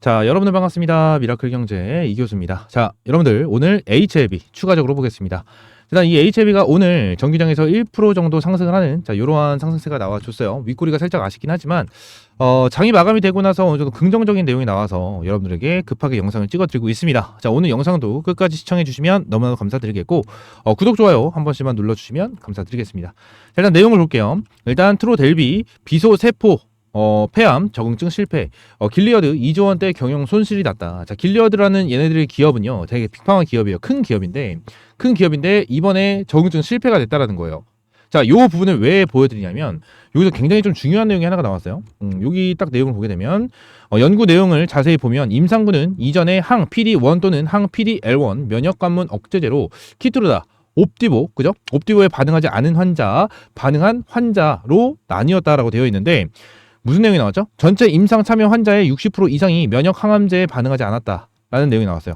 자, 여러분들 반갑습니다. 미라클 경제 이교수입니다. 자, 여러분들 오늘 HLB 추가적으로 보겠습니다. 일단 이 HLB가 오늘 정기장에서 1% 정도 상승을 하는 이러한 상승세가 나와줬어요. 윗꼬리가 살짝 아쉽긴 하지만 장이 마감이 되고 나서 어느 정도 긍정적인 내용이 나와서 여러분들에게 급하게 영상을 찍어드리고 있습니다. 자, 오늘 영상도 끝까지 시청해 주시면 너무나도 감사드리겠고 구독, 좋아요 한 번씩만 눌러주시면 감사드리겠습니다. 자, 일단 내용을 볼게요. 일단 트로델비 비소 세포 폐암 적응증 실패, 길리어드 2조 원대 경영 손실이 났다. 자, 길리어드라는 얘네들의 기업은요, 되게 빅팡한 기업이에요. 큰 기업인데 이번에 적응증 실패가 됐다라는 거예요. 자, 요 부분을 왜 보여드리냐면 여기서 굉장히 좀 중요한 내용이 하나가 나왔어요. 여기 딱 내용을 보게 되면 연구 내용을 자세히 보면 임상군은 이전에 항 PD1 또는 항 PDL1 면역 관문 억제제로 키트루다 옵디보, 그죠? 옵디보에 반응하지 않은 환자, 반응한 환자로 나뉘었다라고 되어 있는데 무슨 내용이 나왔죠? 전체 임상 참여 환자의 60% 이상이 면역 항암제에 반응하지 않았다라는 내용이 나왔어요.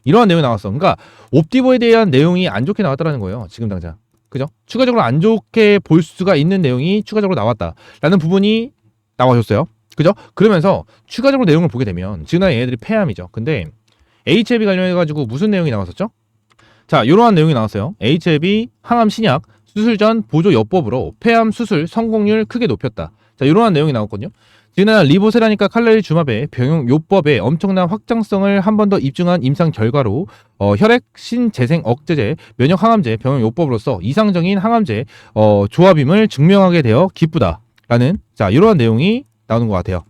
이러한 내용이 나왔어. 그러니까 옵디보에 대한 내용이 안 좋게 나왔다라는 거예요. 지금 당장. 그죠? 추가적으로 안 좋게 볼 수가 있는 내용이 추가적으로 나왔다라는 부분이 나와줬어요. 그죠? 그러면서 추가적으로 내용을 보게 되면 지금 얘네들이 폐암이죠. 근데 HLB 관련해가지고 무슨 내용이 나왔었죠? 자, 이러한 내용이 나왔어요. HLB 항암 신약 수술 전 보조 요법으로 폐암 수술 성공률 크게 높였다. 자, 이러한 내용이 나왔거든요. 지난 리보세라니까 칼날리 주마베 병용 요법의 엄청난 확장성을 한 번 더 입증한 임상 결과로 혈액 신재생 억제제 면역 항암제 병용 요법으로서 이상적인 항암제 조합임을 증명하게 되어 기쁘다라는 자, 이러한 내용이 나오는 것 같아요.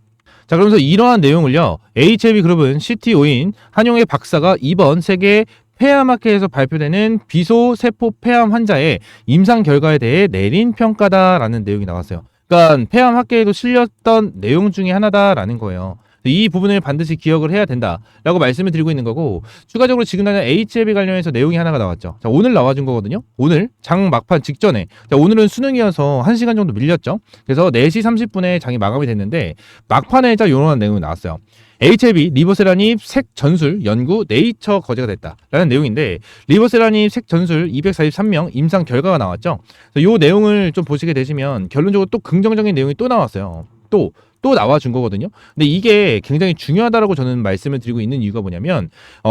자, 그러면서 이러한 내용을요, HLB 그룹은 CTO인 한용의 박사가 이번 세계 폐암학회에서 발표되는 비소 세포 폐암 환자의 임상 결과에 대해 내린 평가다라는 내용이 나왔어요. 그러니까 폐암 학회에도 실렸던 내용 중에 하나다라는 거예요. 이 부분을 반드시 기억을 해야 된다라고 말씀을 드리고 있는 거고, 추가적으로 지금 당장 HLB 관련해서 내용이 하나가 나왔죠. 자, 오늘 나와준 거거든요. 오늘 장 막판 직전에. 자, 오늘은 수능이어서 1시간 정도 밀렸죠. 그래서 4시 30분에 장이 마감이 됐는데 막판에 이런 내용이 나왔어요. HLB 리보세라닙 색 전술 연구 네이처 거제가 됐다라는 내용인데, 리보세라닙 색 전술 243명 임상 결과가 나왔죠. 이 내용을 좀 보시게 되시면 결론적으로 또 긍정적인 내용이 또 나왔어요. 또 나와준 거거든요. 근데 이게 굉장히 중요하다라고 저는 말씀을 드리고 있는 이유가 뭐냐면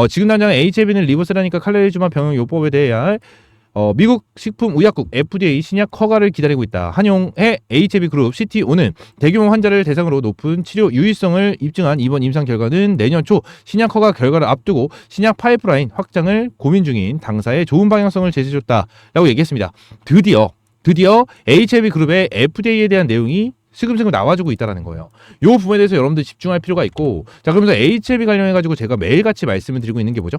지금 당장 HLB는 리보세라니까 칼레리주마 병용 요법에 대해 미국 식품의약국 FDA 신약 허가를 기다리고 있다. 한용의 HLB 그룹 CTO는 대규모 환자를 대상으로 높은 치료 유의성을 입증한 이번 임상 결과는 내년 초 신약 허가 결과를 앞두고 신약 파이프라인 확장을 고민 중인 당사에 좋은 방향성을 제시해줬다라고 얘기했습니다. 드디어 HLB 그룹의 FDA에 대한 내용이 슬금슬금 나와주고 있다는 거예요. 이 부분에 대해서 여러분들 집중할 필요가 있고, 자, 그러면서 HLB 관련해가지고 제가 매일같이 말씀을 드리고 있는 게 뭐죠?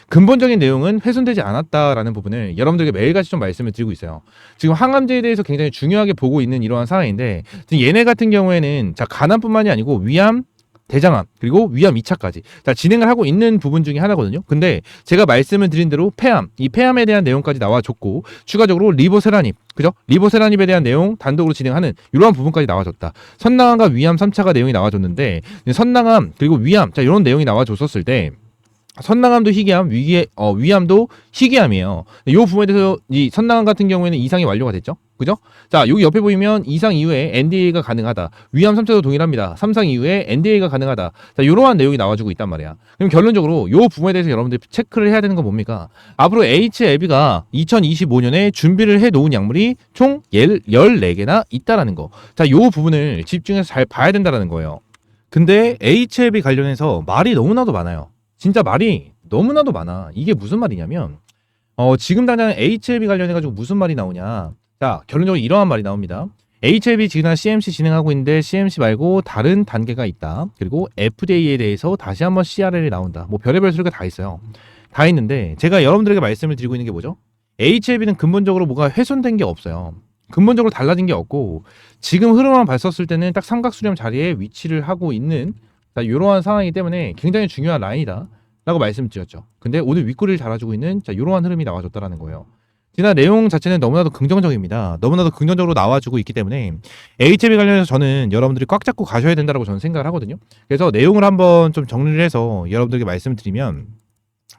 근본적인 내용은 훼손되지 않았다라는 부분을 여러분들에게 매일같이 좀 말씀을 드리고 있어요. 지금 항암제에 대해서 굉장히 중요하게 보고 있는 이러한 상황인데, 지금 얘네 같은 경우에는 자, 간암뿐만이 아니고 위암, 대장암, 그리고 위암 2차까지 자, 진행을 하고 있는 부분 중에 하나거든요. 근데 제가 말씀을 드린 대로 이 폐암에 대한 내용까지 나와줬고, 추가적으로 리보세라닙, 그죠? 리보세라닙에 대한 내용 단독으로 진행하는 이러한 부분까지 나와줬다. 선낭암과 위암 3차가 내용이 나와줬는데, 선낭암 그리고 위암, 자, 이런 내용이 나와줬었을 때 선낭암도 희귀암, 위암도 희귀암이에요. 이 부분에 대해서 이 선낭암 같은 경우에는 이상이 완료가 됐죠. 그죠? 자, 여기 옆에 보이면 이상 이후에 NDA가 가능하다. 위암 3차도 동일합니다. 3상 이후에 NDA가 가능하다. 자, 이러한 내용이 나와주고 있단 말이야. 그럼 결론적으로 이 부분에 대해서 여러분들이 체크를 해야 되는 건 뭡니까? 앞으로 HLB가 2025년에 준비를 해놓은 약물이 총 14개나 있다라는 거. 자, 이 부분을 집중해서 잘 봐야 된다라는 거예요. 근데 HLB 관련해서 말이 너무나도 많아요. 진짜 말이 너무나도 많아. 이게 무슨 말이냐면 지금 당장 HLB 관련해가지고 무슨 말이 나오냐. 자, 결론적으로 이러한 말이 나옵니다. HLB 지금 CMC 진행하고 있는데 CMC 말고 다른 단계가 있다. 그리고 FDA에 대해서 다시 한번 CRL이 나온다. 뭐 별의별 소리가 다 있어요. 다 있는데 제가 여러분들에게 말씀을 드리고 있는 게 뭐죠? HLB는 근본적으로 뭐가 훼손된 게 없어요. 근본적으로 달라진 게 없고, 지금 흐름만 봤었을 때는 딱 삼각수렴 자리에 위치를 하고 있는 자, 이러한 상황이기 때문에 굉장히 중요한 라인이다 라고 말씀드렸죠. 근데 오늘 윗꼬리를 달아주고 있는 자, 이러한 흐름이 나와줬다라는 거예요. 지난 내용 자체는 너무나도 긍정적입니다. 너무나도 긍정적으로 나와주고 있기 때문에 HLB 관련해서 저는 여러분들이 꽉 잡고 가셔야 된다고 저는 생각을 하거든요. 그래서 내용을 한번 좀 정리를 해서 여러분들에게 말씀드리면,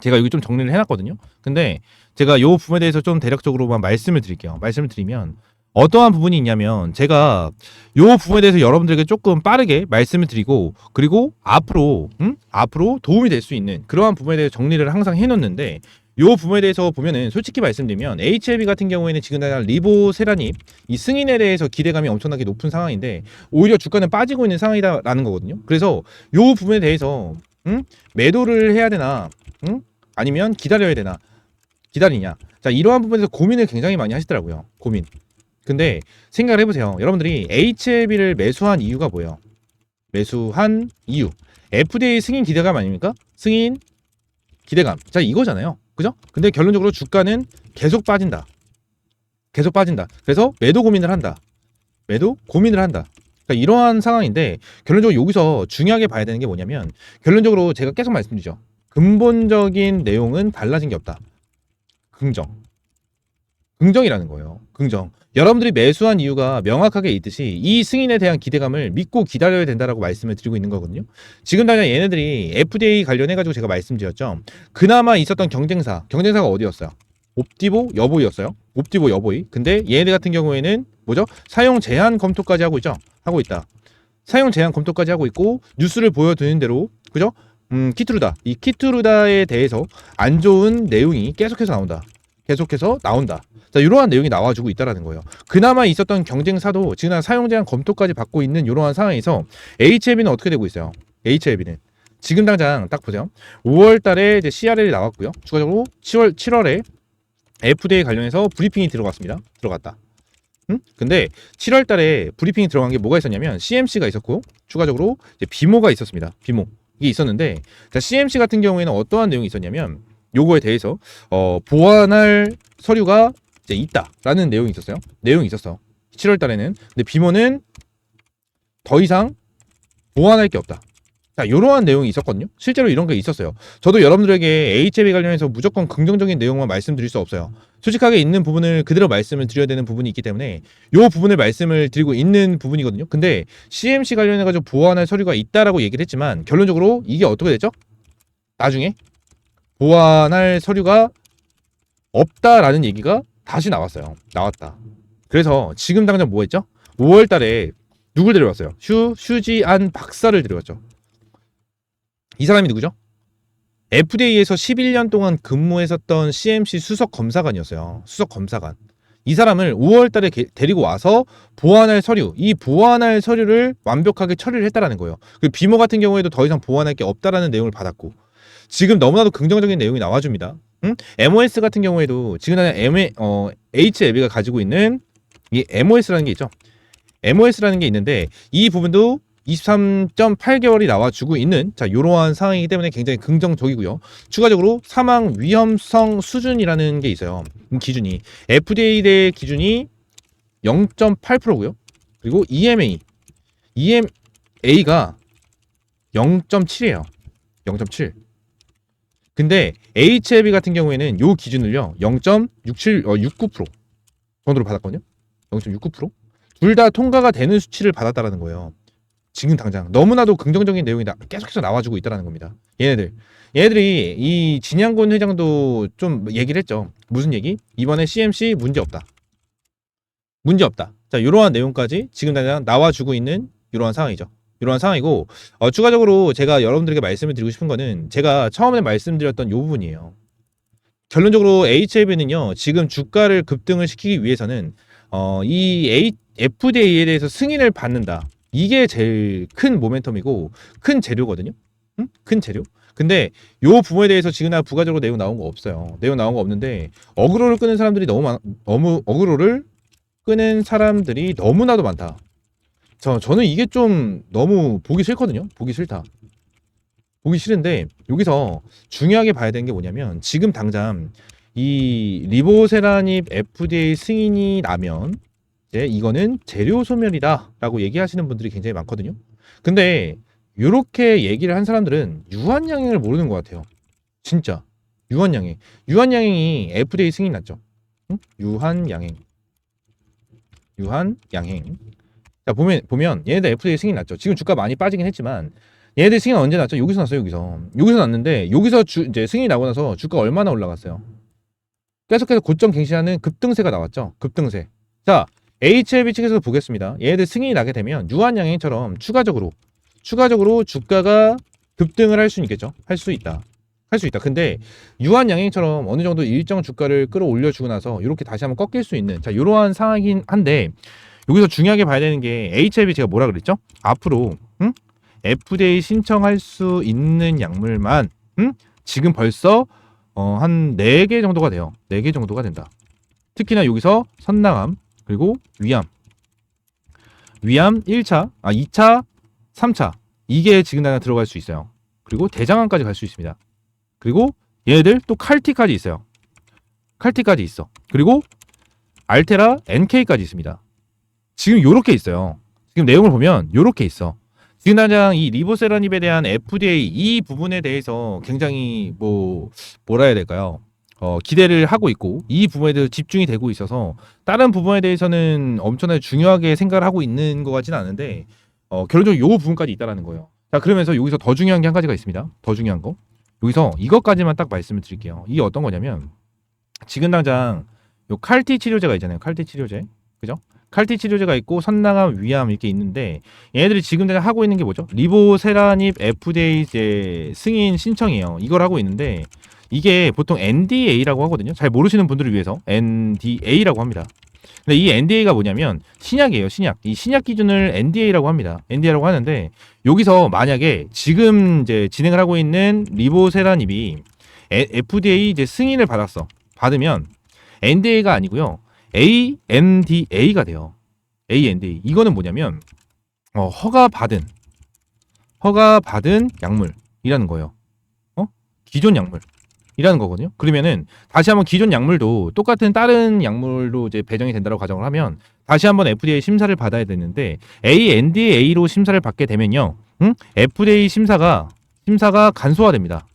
제가 여기 좀 정리를 해놨거든요. 근데 제가 이 부분에 대해서 좀 대략적으로만 말씀을 드릴게요. 말씀을 드리면 어떠한 부분이 있냐면 제가 요 부분에 대해서 여러분들에게 조금 빠르게 말씀을 드리고 그리고 앞으로 도움이 될 수 있는 그러한 부분에 대해서 정리를 항상 해놓는데 요 부분에 대해서 보면은 솔직히 말씀드리면 HLB 같은 경우에는 지금 당장 리보세라님 이 승인에 대해서 기대감이 엄청나게 높은 상황인데 오히려 주가는 빠지고 있는 상황이다라는 거거든요. 그래서 요 부분에 대해서 매도를 해야 되나 아니면 기다려야 되나 기다리냐 자 이러한 부분에서 고민을 굉장히 많이 하시더라고요. 고민. 근데 생각을 해보세요. 여러분들이 HLB를 매수한 이유가 뭐예요? 매수한 이유. FDA 승인 기대감 아닙니까? 승인 기대감. 자 이거잖아요. 그죠? 근데 결론적으로 주가는 계속 빠진다. 계속 빠진다. 그래서 매도 고민을 한다. 매도 고민을 한다. 그러니까 이러한 상황인데 결론적으로 여기서 중요하게 봐야 되는 게 뭐냐면 결론적으로 제가 계속 말씀드리죠. 근본적인 내용은 달라진 게 없다. 긍정이라는 거예요. 긍정. 여러분들이 매수한 이유가 명확하게 있듯이 이 승인에 대한 기대감을 믿고 기다려야 된다라고 말씀을 드리고 있는 거거든요. 지금 당장 얘네들이 FDA 관련해가지고 제가 말씀드렸죠. 그나마 있었던 경쟁사가 어디였어요? 옵티보, 여보이였어요. 옵티보, 여보이. 근데 얘네들 같은 경우에는 뭐죠? 사용 제한 검토까지 하고 있죠. 하고 있다. 사용 제한 검토까지 하고 있고 뉴스를 보여드리는 대로 그죠? 키트루다. 이 키트루다에 대해서 안 좋은 내용이 계속해서 나온다. 자, 이러한 내용이 나와주고 있다라는 거예요. 그나마 있었던 경쟁사도 지금 사용 제한 검토까지 받고 있는 이러한 상황에서 HLB는 어떻게 되고 있어요? HLB는 지금 당장 딱 보세요. 5월 달에 이제 CRL이 나왔고요. 추가적으로 7월에 FDA 관련해서 브리핑이 들어갔다. 근데 7월 달에 브리핑이 들어간 게 뭐가 있었냐면 CMC가 있었고 추가적으로 이제 비모가 있었습니다. 비모. 이게 있었는데 자, CMC 같은 경우에는 어떠한 내용이 있었냐면 요거에 대해서 보완할 서류가 이제 있다라는 내용이 있었어요. 7월 달에는. 근데 비모는 더 이상 보완할 게 없다. 자, 이러한 내용이 있었거든요. 실제로 이런 게 있었어요. 저도 여러분들에게 HLB 관련해서 무조건 긍정적인 내용만 말씀드릴 수 없어요. 솔직하게 있는 부분을 그대로 말씀을 드려야 되는 부분이 있기 때문에 이 부분을 말씀을 드리고 있는 부분이거든요. 근데 CMC 관련해가지고 보완할 서류가 있다라고 얘기를 했지만 결론적으로 이게 어떻게 됐죠? 나중에 보완할 서류가 없다라는 얘기가 다시 나왔다. 그래서 지금 당장 뭐 했죠? 5월 달에 누굴 데려왔어요? 슈지안 박사를 데려왔죠. 이 사람이 누구죠? FDA에서 11년 동안 근무했었던 CMC 수석 검사관이었어요. 수석 검사관. 이 사람을 5월 달에 데리고 와서 보완할 서류를 완벽하게 처리를 했다라는 거예요. 그 비모 같은 경우에도 더 이상 보완할 게 없다라는 내용을 받았고 지금 너무나도 긍정적인 내용이 나와줍니다. MOS 같은 경우에도 지금 HLB가 가지고 있는 이 MOS라는 게 있죠. MOS라는 게 있는데 이 부분도 23.8개월이 나와주고 있는 자 이러한 상황이기 때문에 굉장히 긍정적이고요. 추가적으로 사망 위험성 수준이라는 게 있어요. 기준이 FDA 대 기준이 0.8%고요. 그리고 EMA가 0.7이에요. 0.7. 근데 HLB 같은 경우에는 요 기준을요 0.69% 정도로 받았거든요. 0.69%. 둘 다 통과가 되는 수치를 받았다라는 거예요. 지금 당장 너무나도 긍정적인 내용이 계속해서 나와주고 있다는 겁니다. 얘네들이 이 진양곤 회장도 좀 얘기를 했죠. 무슨 얘기? 이번에 CMC 문제 없다. 자, 이러한 내용까지 지금 당장 나와주고 있는 이러한 상황이죠. 이러한 상황이고 추가적으로 제가 여러분들에게 말씀을 드리고 싶은 거는 제가 처음에 말씀드렸던 이 부분이에요. 결론적으로 HLB는요 지금 주가를 급등을 시키기 위해서는 이 FDA에 대해서 승인을 받는다. 이게 제일 큰 모멘텀이고 큰 재료거든요. 큰 재료. 근데 요 부분에 대해서 지금 부가적으로 내용 나온 거 없어요. 내용 나온 거 없는데 어그로를 끄는 사람들이 어그로를 끄는 사람들이 너무나도 많다. 저는 이게 좀 너무 보기 싫거든요. 보기 싫은데 여기서 중요하게 봐야 되는 게 뭐냐면 지금 당장 이 리보세라닙 FDA 승인이 나면 이제 이거는 재료 소멸이다라고 얘기하시는 분들이 굉장히 많거든요. 근데 이렇게 얘기를 한 사람들은 유한양행을 모르는 것 같아요. 진짜 유한양행이 FDA 승인 났죠. 응? 유한양행. 자 보면 얘네들 FDA 승인 났죠. 지금 주가 많이 빠지긴 했지만 얘네들 승인 언제 났죠? 여기서 났어요. 여기서 났는데 여기서 이제 승인이 나고 나서 주가 얼마나 올라갔어요? 계속해서 고점 갱신하는 급등세가 나왔죠. 급등세. 자 HLB 측에서 보겠습니다. 얘네들 승인이 나게 되면 유한양행처럼 추가적으로 주가가 급등을 할 수는 있겠죠. 할 수 있다. 근데 유한양행처럼 어느 정도 일정 주가를 끌어올려주고 나서 이렇게 다시 한번 꺾일 수 있는 이러한 상황이긴 한데, 여기서 중요하게 봐야 되는 게 HLB 제가 뭐라 그랬죠? 앞으로 FDA 신청할 수 있는 약물만 지금 벌써 한 4개 정도가 돼요. 4개 정도가 된다. 특히나 여기서 선낭암, 그리고 위암 1차, 2차, 3차 이게 지금 당장 들어갈 수 있어요. 그리고 대장암까지 갈 수 있습니다. 그리고 얘네들 또 칼티까지 있어요. 칼티까지 있어. 그리고 알테라 NK까지 있습니다. 지금 요렇게 있어요. 지금 내용을 보면 요렇게 있어. 지금 당장 이 리보세라닙에 대한 FDA 이 부분에 대해서 굉장히 뭐라 해야 될까요? 기대를 하고 있고 이 부분에 대해서 집중이 되고 있어서 다른 부분에 대해서는 엄청나게 중요하게 생각을 하고 있는 것 같지는 않은데 결론적으로 요 부분까지 있다라는 거예요. 자, 그러면서 여기서 더 중요한 게 한 가지가 있습니다. 더 중요한 거. 여기서 이것까지만 딱 말씀을 드릴게요. 이게 어떤 거냐면 지금 당장 요 칼티 치료제가 있잖아요. 칼티 치료제. 그죠? 칼티 치료제가 있고 선낭암, 위암 이렇게 있는데 얘네들이 지금 당장 하고 있는 게 뭐죠? 리보세라닙 FDA 이제 승인 신청이에요. 이걸 하고 있는데 이게 보통 NDA라고 하거든요. 잘 모르시는 분들을 위해서 NDA라고 합니다. 근데 이 NDA가 뭐냐면 신약이에요. 신약. 이 신약 기준을 NDA라고 합니다. NDA라고 하는데 여기서 만약에 지금 이제 진행을 하고 있는 리보세라닙이 FDA 이제 승인을 받으면 NDA가 아니고요. ANDA가 돼요. ANDA. 이거는 뭐냐면 허가받은 약물이라는 거예요. 기존 약물이라는 거거든요. 그러면은 다시 한번 기존 약물도 똑같은 다른 약물로 이제 배정이 된다고 가정을 하면 다시 한번 FDA 심사를 받아야 되는데 ANDA로 심사를 받게 되면요. FDA 심사가 간소화됩니다.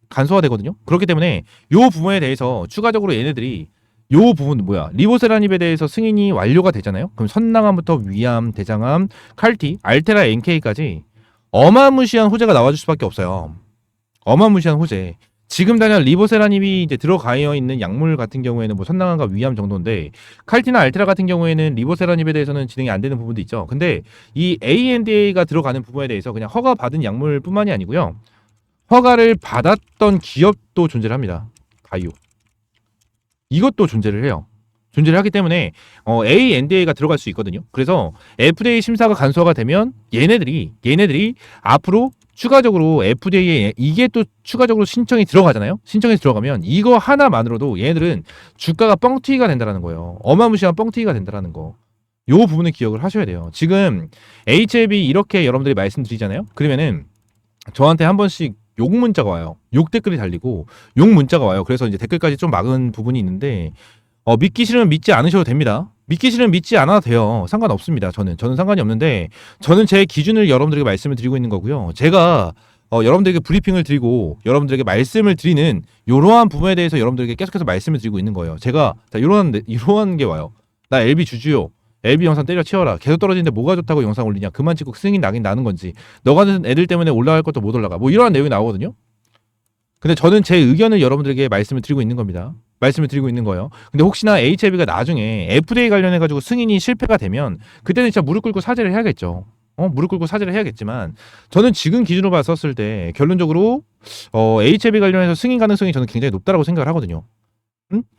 간소화되거든요. 그렇기 때문에 요 부분에 대해서 추가적으로 얘네들이 요 부분 리보세라닙에 대해서 승인이 완료가 되잖아요. 그럼 선낭암부터 위암, 대장암, 칼티, 알테라 NK까지 어마무시한 호재가 나와줄 수밖에 없어요. 어마무시한 호재. 지금 당장 리보세라닙이 이제 들어가 있는 약물 같은 경우에는 선낭암과 위암 정도인데 칼티나 알테라 같은 경우에는 리보세라닙에 대해서는 진행이 안 되는 부분도 있죠. 근데 이 ANDA가 들어가는 부분에 대해서 그냥 허가받은 약물뿐만이 아니고요. 허가를 받았던 기업도 존재를 합니다. 바이오. 이것도 존재를 해요. 존재를 하기 때문에 ANDA가 들어갈 수 있거든요. 그래서 FDA 심사가 간소화가 되면 얘네들이 앞으로 추가적으로 FDA에 이게 또 추가적으로 신청이 들어가잖아요. 신청이 들어가면 이거 하나만으로도 얘네들은 주가가 뻥튀기가 된다는 거예요. 어마무시한 뻥튀기가 된다는 거. 요 부분을 기억을 하셔야 돼요. 지금 HLB 이렇게 여러분들이 말씀드리잖아요. 그러면은 저한테 한 번씩 욕 문자가 와요. 욕 댓글이 달리고 욕 문자가 와요. 그래서 이제 댓글까지 좀 막은 부분이 있는데 믿기 싫으면 믿지 않으셔도 됩니다. 믿기 싫으면 믿지 않아도 돼요. 상관없습니다. 저는 상관이 없는데 저는 제 기준을 여러분들에게 말씀을 드리고 있는 거고요. 제가 여러분들에게 브리핑을 드리고 여러분들에게 말씀을 드리는 이러한 부분에 대해서 여러분들에게 계속해서 말씀을 드리고 있는 거예요. 제가 이러한 게 와요. 나 LB 주주요. LB 영상 때려치워라. 계속 떨어지는데 뭐가 좋다고 영상 올리냐. 그만 찍고 승인 나긴 나는 건지. 너 같은 애들 때문에 올라갈 것도 못 올라가. 이러한 내용이 나오거든요. 근데 저는 제 의견을 여러분들에게 말씀을 드리고 있는 겁니다. 말씀을 드리고 있는 거예요. 근데 혹시나 HLB가 나중에 FDA 관련해가지고 승인이 실패가 되면 그때는 진짜 무릎 꿇고 사죄를 해야겠죠. 무릎 꿇고 사죄를 해야겠지만 저는 지금 기준으로 봤었을 때 결론적으로 HLB 관련해서 승인 가능성이 저는 굉장히 높다라고 생각을 하거든요.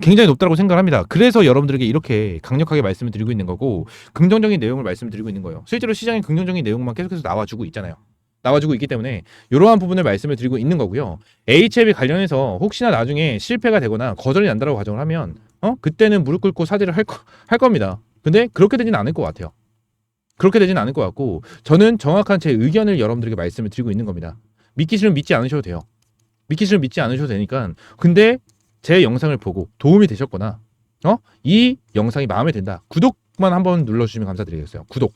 굉장히 높다고 생각을 합니다. 그래서 여러분들에게 이렇게 강력하게 말씀을 드리고 있는 거고 긍정적인 내용을 말씀드리고 있는 거예요. 실제로 시장에 긍정적인 내용만 계속해서 나와주고 있잖아요. 나와주고 있기 때문에 이러한 부분을 말씀을 드리고 있는 거고요. HLB 관련해서 혹시나 나중에 실패가 되거나 거절이 난다라고 가정을 하면 그때는 무릎 꿇고 사죄를 할 겁니다. 근데 그렇게 되진 않을 것 같아요. 그렇게 되진 않을 것 같고 저는 정확한 제 의견을 여러분들에게 말씀을 드리고 있는 겁니다. 믿기 싫으면 믿지 않으셔도 돼요. 믿기 싫으면 믿지 않으셔도 되니까 근데 제 영상을 보고 도움이 되셨거나 이 영상이 마음에 든다. 구독만 한번 눌러주시면 감사드리겠어요. 구독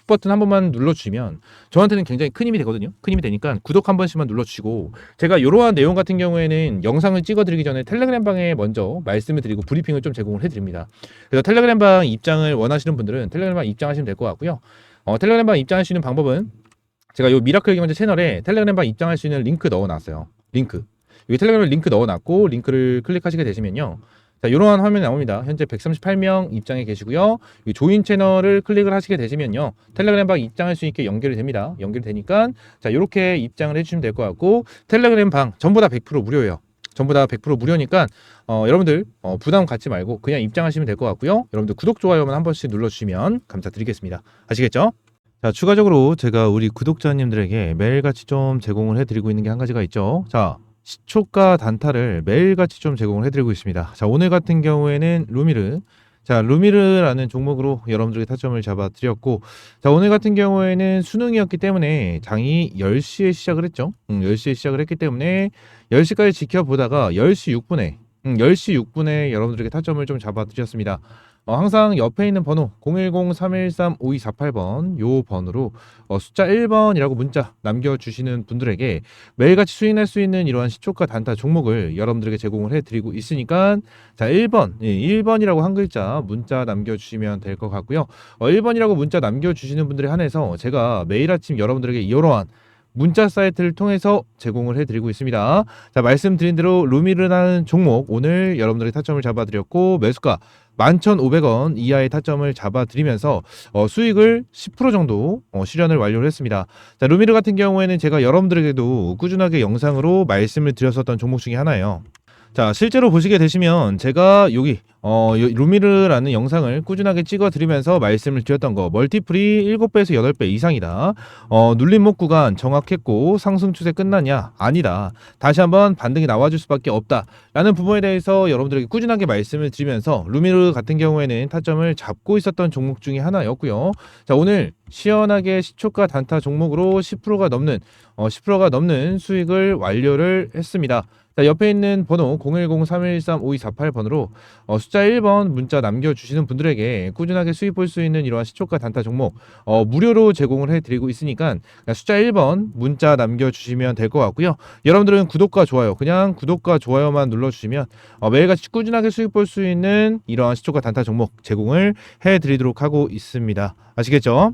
버튼 한 번만 눌러주시면 저한테는 굉장히 큰 힘이 되거든요. 큰 힘이 되니까 구독 한 번씩만 눌러주시고 제가 이러한 내용 같은 경우에는 영상을 찍어드리기 전에 텔레그램 방에 먼저 말씀을 드리고 브리핑을 좀 제공을 해드립니다. 그래서 텔레그램 방 입장을 원하시는 분들은 텔레그램 방 입장하시면 될 것 같고요. 텔레그램 방 입장할 수 있는 방법은 제가 이 미라클 경제 채널에 텔레그램 방 입장할 수 있는 링크 넣어놨어요. 여기 텔레그램 링크 넣어놨고 링크를 클릭하시게 되시면요. 자, 이러한 화면이 나옵니다. 현재 138명 입장해 계시고요. 이 조인 채널을 클릭을 하시게 되시면요, 텔레그램 방 입장할 수 있게 연결이 됩니다. 연결이 되니까 자, 이렇게 입장을 해주시면 될 것 같고, 텔레그램 방 전부 다 100% 무료예요. 전부 다 100% 무료니까 여러분들 부담 갖지 말고 그냥 입장하시면 될 것 같고요. 여러분들 구독, 좋아요만 한 번씩 눌러주시면 감사드리겠습니다. 아시겠죠? 자, 추가적으로 제가 우리 구독자님들에게 매일같이 좀 제공을 해드리고 있는 게 한 가지가 있죠. 자, 시초가 단타를 매일같이 좀 제공을 해드리고 있습니다. 자, 오늘 같은 경우에는 루미르. 자, 루미르라는 종목으로 여러분들에게 타점을 잡아드렸고, 자, 오늘 같은 경우에는 수능이었기 때문에 장이 10시에 시작을 했죠. 10시에 시작을 했기 때문에 10시까지 지켜보다가 10시 6분에 10시 6분에 여러분들에게 타점을 좀 잡아드렸습니다. 항상 옆에 있는 번호 010-313-5248번 요 번호로 숫자 1번이라고 문자 남겨주시는 분들에게 매일같이 수익낼 수 있는 이러한 시초가 단타 종목을 여러분들에게 제공을 해드리고 있으니까, 자, 1번, 1번이라고 한 글자 문자 남겨주시면 될 것 같고요. 1번이라고 문자 남겨주시는 분들에 한해서 제가 매일 아침 여러분들에게 이러한 문자 사이트를 통해서 제공을 해드리고 있습니다. 자, 말씀드린 대로 루미르라는 종목 오늘 여러분들에게 타점을 잡아드렸고, 매수가 11,500원 이하의 타점을 잡아드리면서 수익을 10% 정도 실현을 완료를 했습니다. 자, 루미르 같은 경우에는 제가 여러분들에게도 꾸준하게 영상으로 말씀을 드렸었던 종목 중에 하나예요. 자, 실제로 보시게 되시면 제가 여기 루미르라는 영상을 꾸준하게 찍어 드리면서 말씀을 드렸던 거, 멀티플이 7배에서 8배 이상이다. 눌림목 구간 정확했고 상승 추세 끝났냐? 아니다. 다시 한번 반등이 나와줄 수밖에 없다 라는 부분에 대해서 여러분들에게 꾸준하게 말씀을 드리면서 루미르 같은 경우에는 타점을 잡고 있었던 종목 중에 하나였고요. 자, 오늘 시원하게 시초가 단타 종목으로 10%가 넘는 수익을 완료를 했습니다. 자, 옆에 있는 번호 010-313-5248번으로 숫자 1번 문자 남겨주시는 분들에게 꾸준하게 수익 볼 수 있는 이러한 시초가 단타 종목 무료로 제공을 해드리고 있으니까 숫자 1번 문자 남겨주시면 될 것 같고요. 여러분들은 구독과 좋아요, 그냥 구독과 좋아요만 눌러주시면 매일같이 꾸준하게 수익 볼 수 있는 이러한 시초가 단타 종목 제공을 해드리도록 하고 있습니다. 아시겠죠?